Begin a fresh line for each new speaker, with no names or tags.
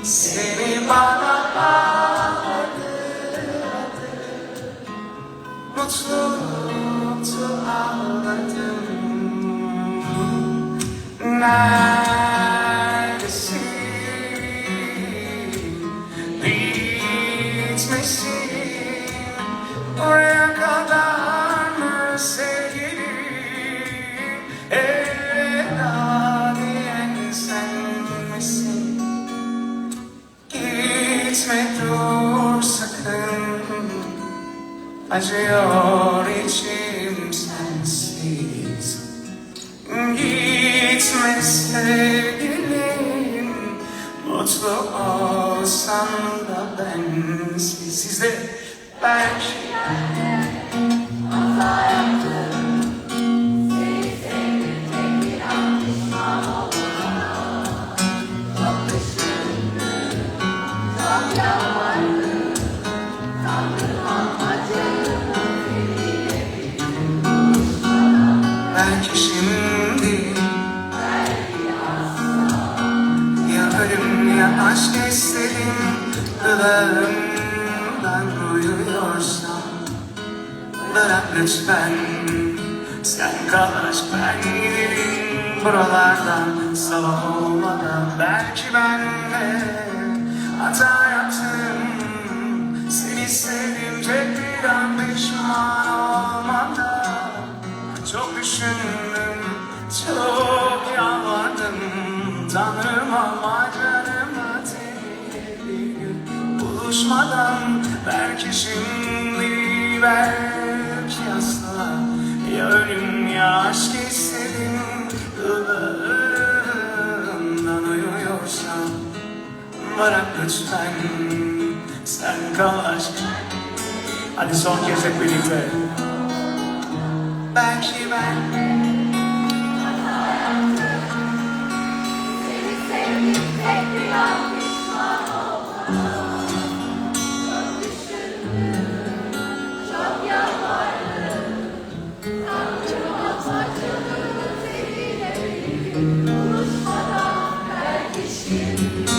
Seni bana bağladı, mutlu mutlu ağladım. Neredesin? Bitmesin oraya kadar mı sevgilim? Elveda diyen sen misin? Gitme dur sakın, acıyor içim sensiz. Gitme sevgilim, mutlu olsam da bensiz. Sizde belki
hata yaptım. Seni sevdim, tek bir an pişman oldum. Çok düşündüm, çok yalvardım. Tanrım amacımı seninle bir buluşmadan.
belki şimdi,
Belki asla.
ya ölüm ya aşk istedim. Dudağımdan uyuyorsam bırak lütfen. Sen kal aşk, ben giderim buralardan. Sabah olmadan belki ben de hata yaptım. Seni sevdim, tek bir an pişman olmadan. Çok düşündüm, çok yalvardım. Tanrım ama canımı seninle bir gün buluşmadan. Belki şimdi, belki asla. Ya ölüm ya aşk istedim. Dudağımdan uyuyorsam bırak lütfen. Sen kal aşk. Hadi son kez hep birlikte. Belki ben
Seni sevdim, tek bir an pişman oldum. Çok düşündüm, çok yalvardım. Tanrım amacımı seninle bir gün buluşmadan. Belki şimdi